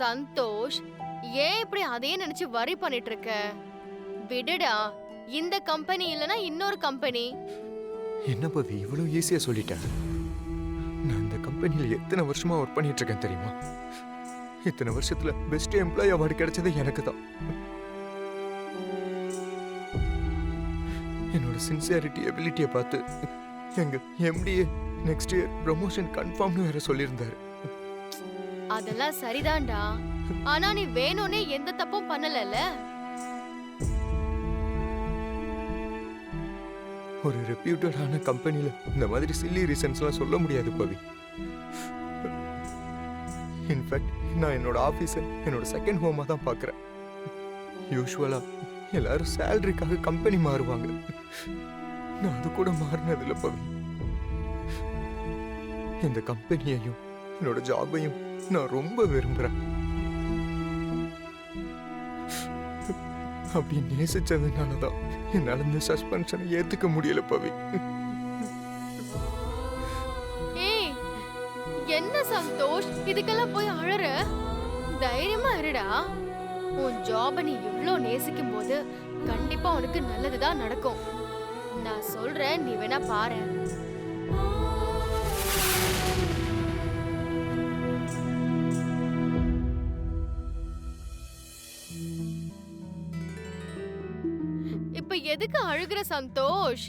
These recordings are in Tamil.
சந்தோஷ், ஏன் இப்படி அதையே நினைச்சு வரி பண்ணிட்டு இருக்க? விடுடா, இந்த கம்பெனி இல்லனா இன்னொரு கம்பெனி. என்ன பவி இவ்வளவு ஈஸியா சொல்லிட்டேன்? நான் இந்த கம்பெனில எத்தனை வருஷமா ஒர்க் பண்ணிட்டு இருக்கேன் தெரியுமா? இத்தனை வருஷத்துல பெஸ்ட் எம்ப்ளாயி அவார்டு கிடைச்சது எனக்கு தான். என்னோட சின்சியாரிட்டி எபிலிட்டியை பார்த்து எங்க எம்டிஏ நெக்ஸ்ட் இயர் ப்ரமோஷன் கன்ஃபார்ம்னு வேற சொல்லியிருந்தாரு. அதெல்லாம் சரிதான்டா, ஆனா நீ வேணும்னே எந்த தப்பும் பண்ணலல. ஒரு ரெப்யூட்டடான கம்பெனில இந்த மாதிரி சில்லி ரீசன்ஸ்லாம் சொல்ல முடியாது பவி. இன்ஃபேக்ட் நான் என்னோட ஆஃபீஸை என்னோட செகண்ட் ஹோமா தான் பார்க்குறேன். யூஸ்வலா எல்லாரும் சேலரிக்காக கம்பெனி மாறுவாங்க. நான் அது கூட மாறினதில்ல பவி. இந்த கம்பெனியையும் என்னோட ஜாபையும் நான் ரொம்ப விரும்புறேன். அப்படி நேசிச்சதுனாலதான் என்னால இந்த சஸ்பென்ஷனை ஏத்துக்க முடியல பவி. ஏய், என்ன சந்தோஷ், இதுக்கெல்லாம் போய் அழற? தைரியமா இருடா. உன் ஜாப நீ இவ்ளோ நேசிக்கும் போது கண்டிப்பா உனக்கு நல்லதுதான் நடக்கும். நான் சொல்றேன், நீ வேணா பாரு. இப்ப எதுக்கு அழுகிற சந்தோஷ்?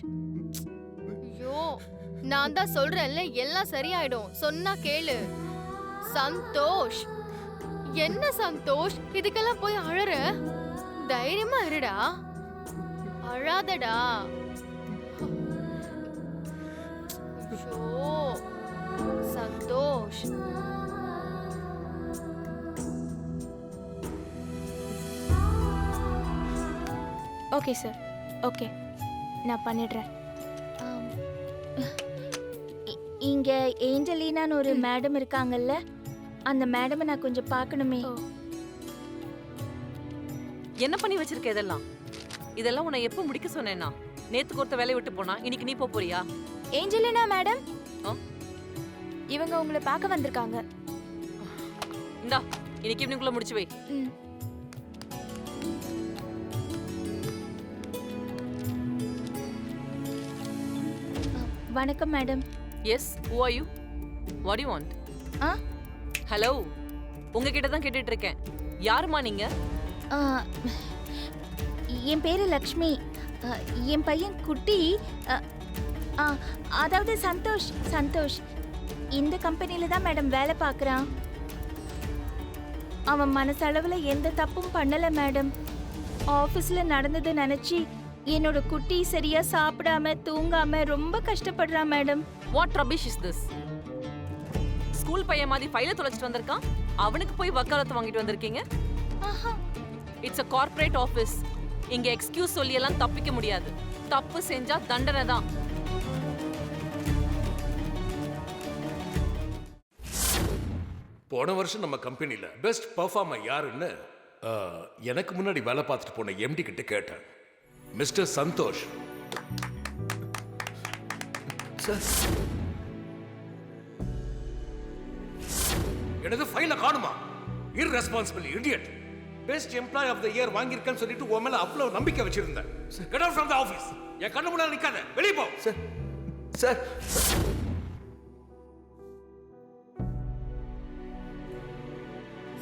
ஐயோ, நான் தான் சொல்றேன்ல, எல்லாம் சரியாயிடும். சொன்னா கேளு. சந்தோஷ், என்ன சந்தோஷ், இதுக்கெல்லாம் போய் அழற? தைரியமா இருடா, அழாதடா. ஐயோ சந்தோஷ். ஓகே சார், ஓகே, நான் பண்ணிடுறேன். இங்கே ஏஞ்சலினான்னு ஒரு மேடம் இருக்காங்கல்ல, அந்த மேடமை நான் கொஞ்சம் பார்க்கணுமே. என்ன பண்ணி வச்சிருக்க இதெல்லாம்? இதெல்லாம் உன்னை எப்போ முடிக்க சொன்னேன்னா? நேத்துக்கு ஒருத்த வேலையை விட்டு போனா இன்னைக்கு நீ போறியா? ஏஞ்சலினா மேடம், இவங்க உங்களை பார்க்க வந்திருக்காங்க. இந்தா, இன்னைக்கு ஈவினிங்குள்ள முடிச்சு வை. வணக்கம் madam. Yes, who are you? What do you want? Hello, உங்ககிட்ட தான் கேட்டுட்டு இருக்கேன். யாருமா நீங்க? என் பேரு லக்ஷ்மி. என் பையன் குட்டி, அதாவது சந்தோஷ். சந்தோஷ் இந்த கம்பெனில தான் மேடம் வேலை பார்க்குறான். அவன் மனசளவில் எந்த தப்பும் பண்ணல மேடம். ஆஃபீஸில் நடந்ததை நினச்சி என்னோட குட்டி சரியா சாப்பிடாம தூங்காம ரொம்ப கஷ்டப்படுறான் madam. What rubbish is this? School பையன் மாதிரி ஃபைலை தொலைச்சிட்டு வந்திருக்கான், அவனுக்கு போய் வக்காலத்து வாங்கிட்டு வந்திருக்கீங்க. It's a corporate office. இங்க எக்ஸ்கியூஸ் சொல்லி எல்லாம் தப்பிக்க முடியாது. தப்பு செஞ்சா தண்டனை தான். போன வருஷம் நம்ம கம்பெனியில் பெஸ்ட் பர்ஃபார்மர் யாருன்னு எனக்கு முன்னாடி வேலை பார்த்துட்டு போன எம்டி கிட்ட கேட்டேன். மிஸ்டர் சந்தோஷ். எனது ஃபைல காணுமா? irresponsible idiot. Best employee of the year வாங்கியிருக்கேன்னு சொல்லிட்டு உன் மேல அவ்வளவு நம்பிக்கை வச்சிருந்தேன். Get out from the office. என் கண்ணு முன்னாடி நிக்காத, வெளிய போ. சார்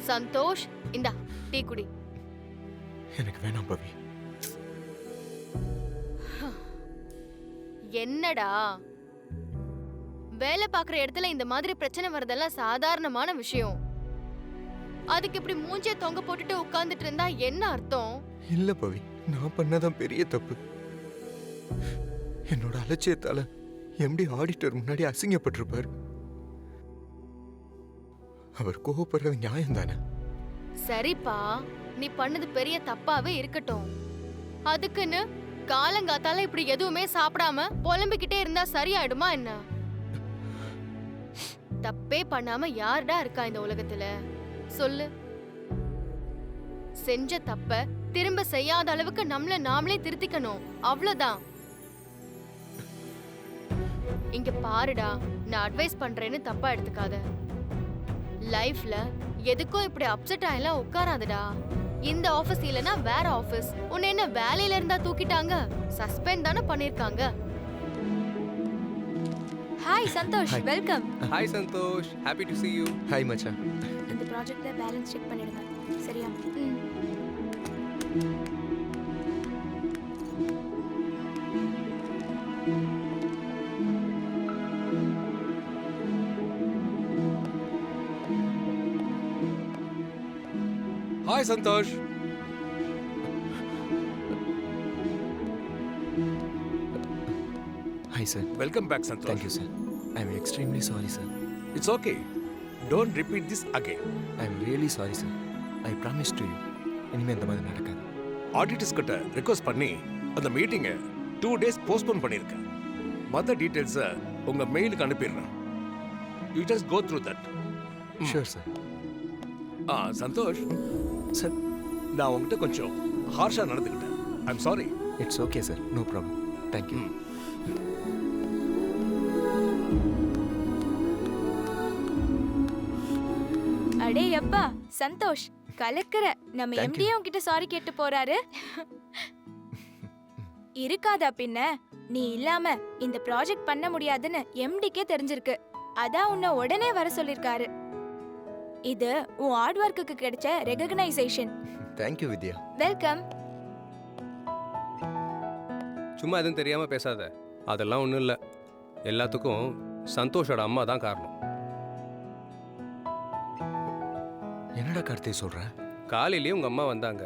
சந்தோஷ், இந்தா டீ குடி. எனக்கு வேணாம் பவி. என்னடா, வேலை பார்க்குற இடத்துல இந்த மாதிரி பிரச்சனை வரதெல்லாம் சாதாரணமான விஷயம். அதுக்கு இப்படி மூஞ்சே தொங்க போட்டுட்டு உட்கார்ந்துட்டு இருந்தா என்ன அர்த்தம்? இல்ல பவி, நான் பண்ணதான் பெரிய தப்பு. என்னோட அலட்சியத்தால எம்டி ஆடிட்டர் முன்னாடி அசிங்கப்பட்டிருப்பார். அவர் கோபப்படுறது நியாயம் தானே? சரிப்பா, நீ பண்ணது பெரிய தப்பாவே இருக்கட்டும். அதுக்குன்னு காலங்காத்தால இப்படி எதுவுமே சாப்பிடாம புலம்பிக்கிட்டே இருந்தா சரியாயிடுமா என்ன? தப்பே பண்ணாம யாருடா இருக்கா இந்த உலகத்துல சொல்லு? செஞ்ச தப்ப திரும்ப செய்யாத அளவுக்கு நம்மள நாமளே திருத்திக்கணும், அவ்வளவுதான். இங்க பாருடா, நான் அட்வைஸ் பண்றேன்னு தப்பா எடுத்துக்காத. லைஃப்ல எதுக்கும் இப்படி அப்செட் ஆயெல்லாம் உட்காராதடா. இந்த ஆபீஸ் இல்லனா வேற ஆபீஸ். உன்னை என்ன வேலையில இருந்தா தூக்கிட்டாங்க? சஸ்பெண்ட் தானே பண்ணிருக்காங்க. Hi Santhosh, Hi. Welcome. Hi Santhosh, happy to see you. Hi மச்சான். இந்த ப்ராஜெக்ட்ல பேலன்ஸ் செக் பண்ணிடுங்க. சரியா? Hi Santhosh. Hi sir. Welcome back Santhosh. Thank you sir. I am extremely sorry sir. It's okay. Don't repeat this again. I am really sorry sir. I promise to you இனிமேல் இந்த மாதிரி நடக்காது. ஆடிட்டர்ஸ் கிட்ட ரிக்வெஸ்ட் பண்ணி அந்த மீட்டிங்கை 2 days போஸ்ட்போன் பண்ணியிருக்கேன். மற்ற டீட்டெயில்ஸை உங்க மெயிலுக்கு அனுப்பிடுறேன். You just go through that. Sure sir. Santosh, sir நான் உங்ககிட்ட கொஞ்சம் ஹார்ஷா நடந்துக்கிட்டேன். I am sorry. It's okay sir. No problem. Thank you. அடே அப்பா சந்தோஷ், கலக்கற. நம்ம Thank எம்டியே உன்கிட்ட சாரி கேட்டு போறாரு. இருக்காதா பின்ன? நீ இல்லாம இந்த ப்ராஜெக்ட் பண்ண முடியாதுன்னு எம்டிக்கே தெரிஞ்சிருக்கு. அதான் உன்னை உடனே வர சொல்லிருக்காரு. இது உன் ஹார்ட் ஒர்க்குக்கு கிடைச்ச ரெகக்னைசேஷன். தேங்க்யூ வித்யா. வெல்கம். சும்மா எதுவும் தெரியாம பேசாத. அதெல்லாம் ஒன்றும் இல்லை. எல்லாத்துக்கும் சந்தோஷோட அம்மா தான் காரணம். என்னடா கார்த்தி சொல்ற? காலையிலேயே உங்க அம்மா வந்தாங்க.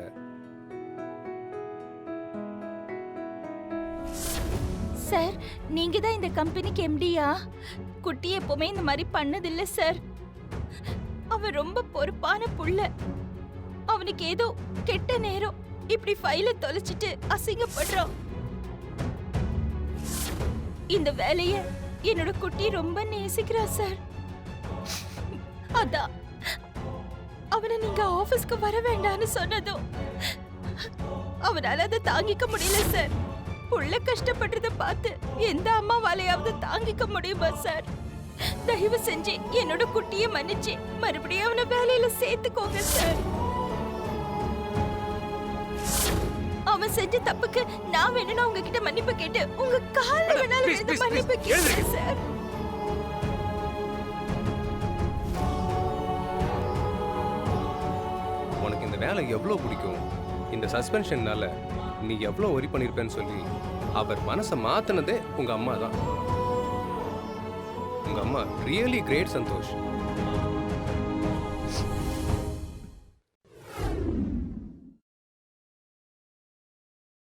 சார், நீங்க தான் இந்த கம்பெனிக்கு எம்டியா? குட்டி எப்பவுமே இந்த மாதிரி பண்ணதில்ல சார். அவன் ரொம்ப பொறுப்பான புள்ள. அவனுக்கு ஏதோ கெட்ட நேரம் இப்படி ஃபைல தொலைச்சிட்டு அசிங்கப்படுறான். இந்த வேலைய என்னோட குட்டி ரொம்ப நேசிக்கிறா சார். அதான் அவனை நீங்க ஆபீஸ்க்கு வர வேண்டாம்னு சொன்னதும் அவனால அதை தாங்கிக்க முடியல சார். புள்ள கஷ்டப்படுறத பார்த்து எந்த அம்மாவாலையாவது தாங்கிக்க முடியுமா சார்? தயவு செஞ்சு என்னோட குட்டியை மன்னிச்சு மறுபடியும் அவனை வேலையில சேர்த்துக்கோங்க சார். அவன் செஞ்ச தப்புக்கு நான் வேணும்னா உங்ககிட்ட மன்னிப்பு கேட்டு உங்க கால்ல வேணாலும் please, விழுந்து please, மன்னிப்பு please, கேட்கிறேன் சார். உனக்கு இந்த வேலை எவ்வளோ பிடிக்கும், இந்த சஸ்பென்ஷன்னால நீ எவ்வளோ ஒரி பண்ணியிருப்பேன்னு சொல்லி அவர் மனசை மாத்தினதே உங்க அம்மா தான். உங்க அம்மா ரியலி கிரேட் சந்தோஷ்.